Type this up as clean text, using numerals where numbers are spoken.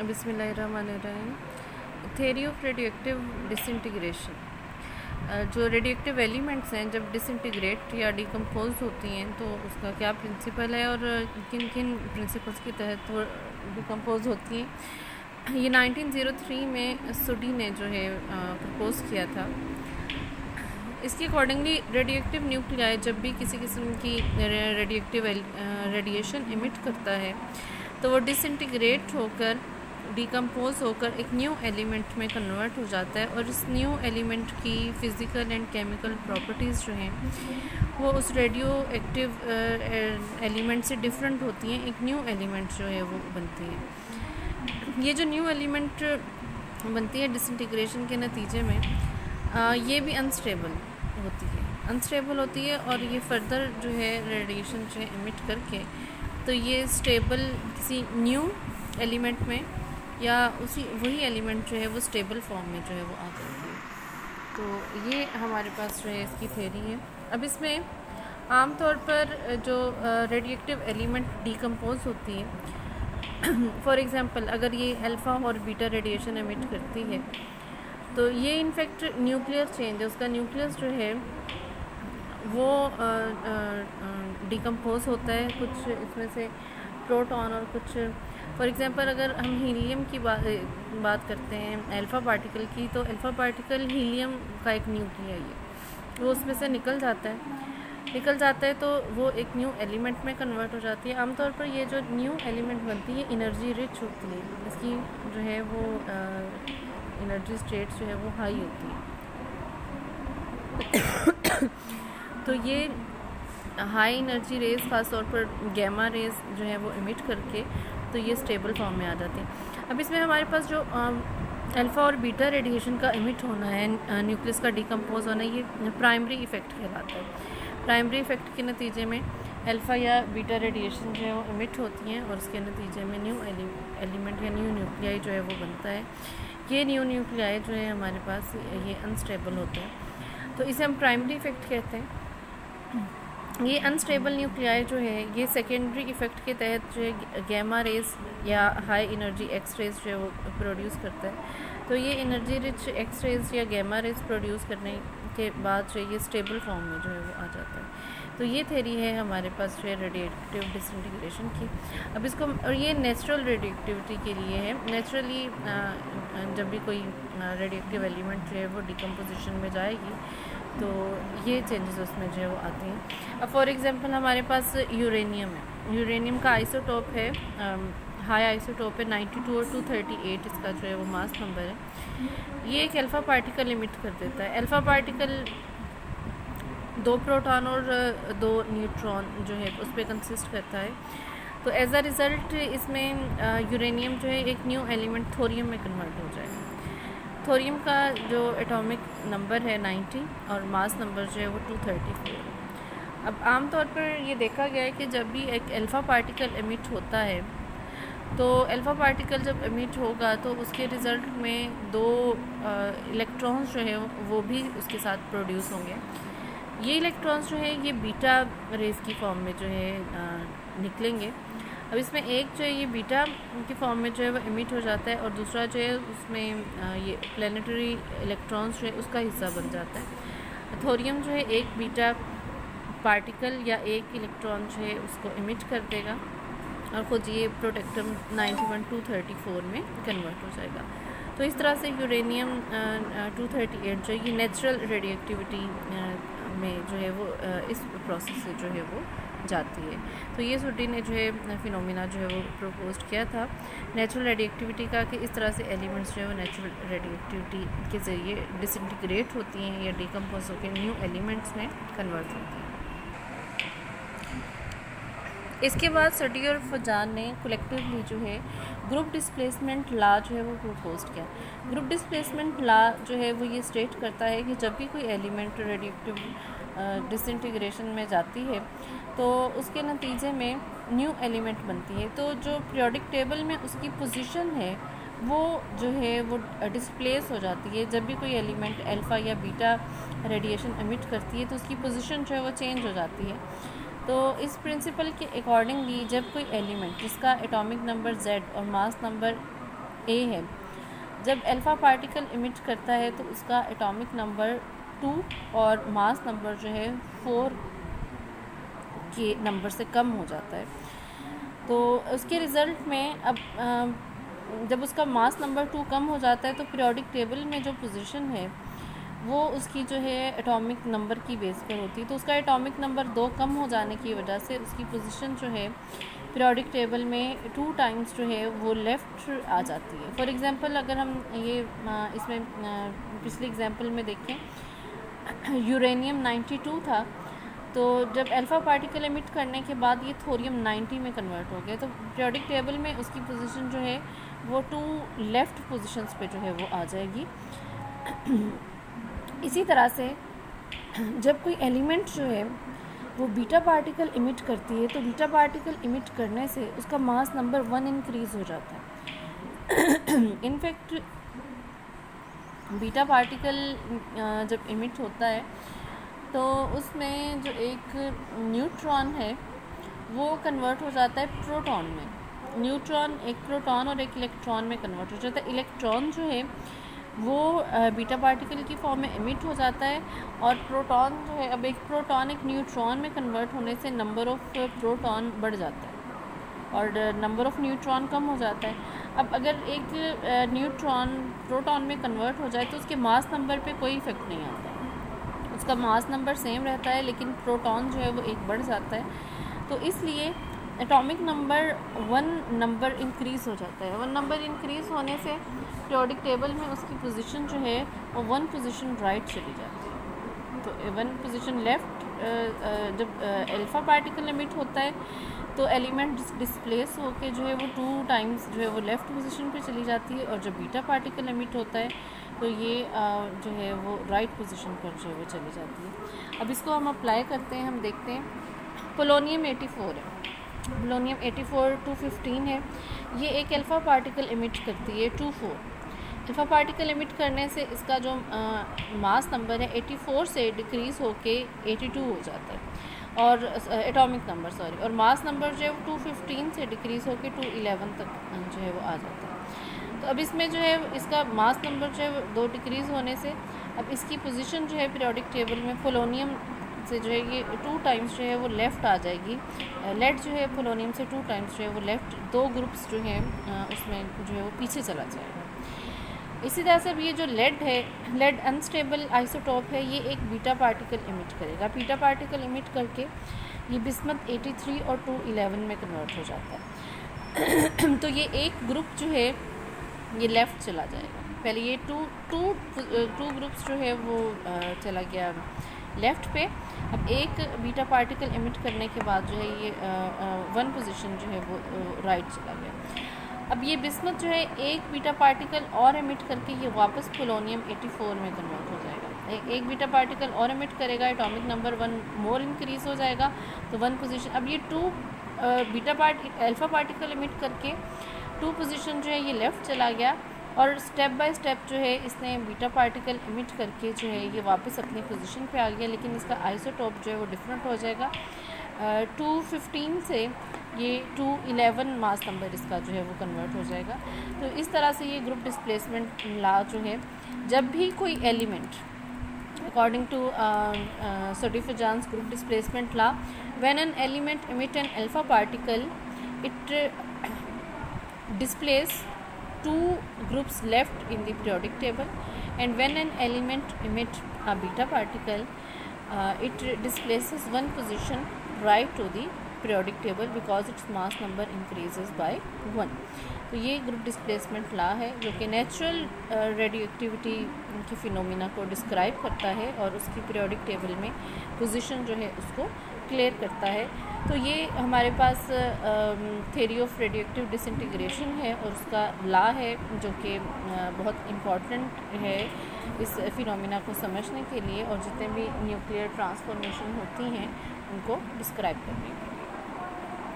बिस्मिल्लाहिर्रहमानिर्रहीम। Theory of radioactive disintegration. जो radioactive elements हैं जब डिसइंटीग्रेट या डिकम्पोज होती हैं तो उसका क्या प्रिंसिपल है और किन किन प्रिंसिपल्स के तहत वो डिकम्पोज होती हैं, ये 1903 में सुडी ने जो है प्रपोज किया था। इसके अकॉर्डिंगली रेडियोएक्टिव न्यूक्लियाई जब भी किसी किस्म की रेडियोएक्टिव रेडिएशन इमिट करता है तो वो डिसइंटीग्रेट होकर डिकम्पोज होकर एक न्यू एलिमेंट में कन्वर्ट हो जाता है और इस न्यू एलिमेंट की फ़िज़िकल एंड केमिकल प्रॉपर्टीज़ जो हैं वो उस रेडियो एक्टिव एलिमेंट से डिफरेंट होती हैं, एक न्यू एलिमेंट जो है वो बनती है। ये जो न्यू एलिमेंट बनती है डिसइंटीग्रेशन के नतीजे में ये भी अनस्टेबल होती है और ये फर्दर जो है रेडिएशन जो है इमिट करके तो ये स्टेबल किसी न्यू एलिमेंट में या वही एलिमेंट जो है वो स्टेबल फॉर्म में जो है वो आ जाती है। तो ये हमारे पास जो है इसकी थ्योरी है। अब इसमें आम तौर पर जो रेडियोएक्टिव एलिमेंट डिकम्पोज होती है फॉर एग्ज़ाम्पल अगर ये अल्फ़ा और बीटा रेडिएशन एमिट करती है तो ये इनफैक्ट न्यूक्लियर चेंज है, उसका न्यूक्लियस जो है वो डिकम्पोज होता है। कुछ इसमें से प्रोटॉन और कुछ फॉर एग्ज़ाम्पल अगर हम हीलियम की बात करते हैं अल्फ़ा पार्टिकल की, तो अल्फ़ा पार्टिकल हीलियम का एक न्यूक्लियाई है, वो उसमें से निकल जाता है तो वो एक न्यू एलिमेंट में कन्वर्ट हो जाती है। आमतौर पर ये जो न्यू एलिमेंट बनती है एनर्जी रिच होती है, इसकी जो है वो एनर्जी स्टेट जो है वो हाई होती है तो ये हाई एनर्जी रेज़ ख़ास तौर पर गैमा रेज़ जो है वो इमिट करके तो ये स्टेबल फॉर्म में आ जाती है। अब इसमें हमारे पास जो अल्फ़ा और बीटा रेडिएशन का इमिट होना है, न्यूक्लियस का डिकम्पोज होना, ये प्राइमरी इफ़ेक्ट कहलाता है। प्राइमरी इफ़ेक्ट के नतीजे में अल्फ़ा या बीटा रेडिएशन जो है वो इमिट होती हैं और उसके नतीजे में न्यू एलिमेंट या न्यू न्यूक्लियाई जो है वो बनता है। ये न्यू न्यूक्लियाई जो है हमारे पास ये अनस्टेबल होते हैं, तो इसे हम प्राइमरी इफ़ेक्ट कहते हैं। ये अनस्टेबल न्यूक्लियाई जो है ये सेकेंडरी इफ़ेक्ट के तहत जो है गैमा रेज़ या हाई एनर्जी एक्स रेज़ जो है वो प्रोड्यूस करता है। तो ये एनर्जी रिच एक्स रेज़ या गैमा रेज़ प्रोड्यूस करने के बाद जो ये स्टेबल फॉर्म में जो है वो आ जाता है। तो ये थ्योरी है हमारे पास जो है रेडियोएक्टिव डिसइंटीग्रेशन की। अब इसको और ये नेचुरल रेडियोएक्टिविटी के लिए है। नेचुरली जब भी कोई रेडियोएक्टिव एलिमेंट जो है वो डिकम्पोजिशन में जाएगी तो ये चेंजेस उसमें जो है वो आती हैं। अब फॉर एग्जांपल हमारे पास यूरेनियम है, यूरेनियम का आइसोटोप है, हाई आइसोटोप है 92 और 238 इसका जो है वो मास नंबर है। ये एक अल्फ़ा पार्टिकल इमिट कर देता है। अल्फ़ा पार्टिकल 2 प्रोटॉन और 2 न्यूट्रॉन जो है उस पर कंसिस्ट करता है। तो एज अ रिज़ल्ट इसमें यूरेनियम जो है एक न्यू एलिमेंट थोरियम में कन्वर्ट हो जाएगा। थोरियम का जो एटॉमिक नंबर है 90 और मास नंबर जो है वो 234। अब आमतौर पर ये देखा गया है कि जब भी एक अल्फ़ा पार्टिकल एमिट होता है तो अल्फ़ा पार्टिकल जब एमिट होगा तो उसके रिज़ल्ट में 2 इलेक्ट्रॉन्स जो है वो भी उसके साथ प्रोड्यूस होंगे। ये इलेक्ट्रॉन्स जो है ये बीटा रेज़ की फॉर्म में जो है निकलेंगे। अब इसमें एक जो है ये बीटा की फॉर्म में जो है वो इमिट हो जाता है और दूसरा जो है उसमें ये प्लैनेटरी इलेक्ट्रॉन्स जो है उसका हिस्सा बन जाता है। थोरियम जो है एक बीटा पार्टिकल या एक इलेक्ट्रॉन जो है उसको इमिट कर देगा और ख़ुद ये प्रोटेक्टम 91 234 में कन्वर्ट हो जाएगा। तो इस तरह से यूरेनियम 238 जो है नेचुरल रेडियोएक्टिविटी में जो है वो इस प्रोसेस से जो है वो जाती है। तो ये सुडी ने जो है फिनोमिना जो है वो प्रपोज किया था नेचुरल रेडियोएक्टिविटी का कि इस तरह से एलिमेंट्स जो है वो नेचुरल रेडियोएक्टिविटी के ज़रिए डिसइंटीग्रेट होती हैं या डिकम्पोज होकर न्यू एलिमेंट्स में कन्वर्ट होती हैं। इसके बाद सटी और फजान ने कलेक्टिवली जो है ग्रुप डिस्प्लेसमेंट लॉ जो है वो प्रपोज किया। ग्रुप डिस्प्लेसमेंट लॉ जो है वो ये स्टेट करता है कि जब भी कोई एलिमेंट रेडियोएक्टिव डिसइंटीग्रेशन में जाती है तो उसके नतीजे में न्यू एलिमेंट बनती है। तो जो पीरियोडिक टेबल में उसकी पोजीशन है वो जो है वो डिस्प्लेस हो जाती है। जब भी कोई एलिमेंट अल्फ़ा या बीटा रेडिएशन एमिट करती है तो उसकी पोजीशन जो है वो चेंज हो जाती है। तो इस प्रिंसिपल के अकॉर्डिंगली जब कोई एलिमेंट जिसका एटॉमिक नंबर Z और मास नंबर ए है। जब अल्फ़ा पार्टिकल इमिट करता है तो उसका एटॉमिक नंबर 2 और मास नंबर जो है 4 के नंबर से कम हो जाता है। तो उसके रिज़ल्ट में अब जब उसका मास नंबर 2 कम हो जाता है तो पीरियोडिक टेबल में जो पोजीशन है वो उसकी जो है एटॉमिक नंबर की बेस पर होती है। तो उसका एटॉमिक नंबर 2 कम हो जाने की वजह से उसकी पोजीशन जो है पीरियोडिक टेबल में 2 टाइम्स जो है वो लेफ़्ट आ जाती है। फॉर एग्ज़ाम्पल अगर हम ये इसमें पिछले एग्ज़ाम्पल में देखें, यूरेनियम 92 था, तो जब अल्फ़ा पार्टिकल एमिट करने के बाद ये थोरियम 90 में कन्वर्ट हो गया, तो पीरियोडिक टेबल में उसकी पोजीशन जो है वो 2 लेफ़्ट पोजीशंस पे जो है वो आ जाएगी। इसी तरह से जब कोई एलिमेंट जो है वो बीटा पार्टिकल इमिट करती है तो बीटा पार्टिकल इमिट करने से उसका मास नंबर 1 इंक्रीज़ हो जाता है। इनफैक्ट बीटा पार्टिकल जब इमिट होता है तो उसमें जो एक न्यूट्रॉन है वो कन्वर्ट हो जाता है प्रोटॉन में। न्यूट्रॉन एक प्रोटॉन और एक इलेक्ट्रॉन में कन्वर्ट हो जाता है। इलेक्ट्रॉन जो है वो बीटा पार्टिकल की फॉर्म में इमिट हो जाता है और प्रोटॉन जो है, अब एक प्रोटॉन एक न्यूट्रॉन में कन्वर्ट होने से नंबर ऑफ़ प्रोटॉन बढ़ जाता है और नंबर ऑफ़ न्यूट्रॉन कम हो जाता है। अब अगर एक न्यूट्रॉन प्रोटॉन में कन्वर्ट हो जाए तो उसके मास नंबर पे कोई इफ़ेक्ट नहीं आता, उसका मास नंबर सेम रहता है, लेकिन प्रोटॉन जो है वो एक बढ़ जाता है। तो इसलिए एटॉमिक नंबर 1 नंबर इंक्रीज़ हो जाता है। 1 नंबर इंक्रीज़ होने से पीरियोडिक टेबल में उसकी पोजीशन जो है वो 1 पोजीशन राइट चली जाती है। तो 1 पोजीशन लेफ़्ट जब अल्फ़ा पार्टिकल एमिट होता है तो एलिमेंट डिस्प्लेस होके जो है वो 2 टाइम्स जो है वो लेफ़्ट पोजीशन पे चली जाती है, और जब बीटा पार्टिकल एमिट होता है तो ये जो है वो राइट पोजीशन पर जो है वो चली जाती है। अब इसको हम अप्लाई करते हैं, हम देखते हैं। पोलोनियम 84 है, पोलोनियम 84 215 है। ये एक अल्फ़ा पार्टिकल एमिट करती है 24। अल्फ़ा पार्टिकल एमिट करने से इसका जो मास नंबर है 84 से डिक्रीज़ होके 82 हो जाता है, और एटॉमिक नंबर सॉरी, और मास नंबर जो है वो 215 से डिक्रीज़ होके 211 तक जो है वो आ जाता है। तो अब इसमें जो है इसका मास नंबर जो है 2 डिक्रीज़ होने से अब इसकी पोजीशन जो है पीरियोडिक टेबल में पोलोनियम से जो है ये 2 टाइम्स जो है वो लेफ़्ट आ जाएगी। लेड जो है पोलोनियम से 2 टाइम्स जो है वो लेफ़्ट, 2 ग्रुप्स जो हैं उसमें जो है वो पीछे चला जाएगा। इसी तरह से अब ये जो लेड है, लेड अनस्टेबल आइसोटॉप है, ये एक बीटा पार्टिकल इमिट करेगा। बीटा पार्टिकल इमिट करके ये बिस्मथ 83 और 211 में कन्वर्ट हो जाता है। तो ये एक ग्रुप जो है ये लेफ़्ट चला जाएगा। पहले ये टू ग्रुप्स जो है वो चला गया लेफ़्ट पे। अब एक बीटा पार्टिकल इमिट करने के बाद जो है ये 1 पोजीशन जो है वो राइट चला गया। अब ये बिस्मथ जो है एक बीटा पार्टिकल और एमिट करके ये वापस पोलोनियम 84 में कन्वर्ट हो जाएगा। एक बीटा पार्टिकल और एमिट करेगा, एटॉमिक नंबर 1 मोर इंक्रीज़ हो जाएगा, तो 1 पोजीशन। अब ये 2 अल्फ़ा पार्टिकल एमिट करके 2 पोजीशन जो है ये लेफ़्ट चला गया, और स्टेप बाय स्टेप जो है इसने बीटा पार्टिकल इमिट करके जो है ये वापस अपनी पोजीशन पे आ गया, लेकिन इसका आइसोटॉप जो है वो डिफरेंट हो जाएगा। 215 से ये 211 मास नंबर इसका जो है वो कन्वर्ट हो जाएगा। तो इस तरह से ये ग्रुप डिस्प्लेसमेंट लॉ जो है, जब भी कोई element according to Soddy Fajans group displacement law, when an element emit an alpha particle it displaces 2 groups left in the periodic table, and when an element emits a beta particle it displaces 1 position right to the periodic table because its mass number increases by 1। तो ये group displacement law है जो कि natural radio activity की phenomena को describe करता है और उसकी पीरियोडिक टेबल में पोजीशन जो है उसको क्लियर करता है। तो ये हमारे पास theory of radio active disintegration है और उसका लॉ है जो कि बहुत इम्पॉर्टेंट है इस फिनोमिना को समझने के लिए और जितने भी न्यूक्लियर ट्रांसफॉर्मेशन होती हैं उनको डिस्क्राइब करने के लिए।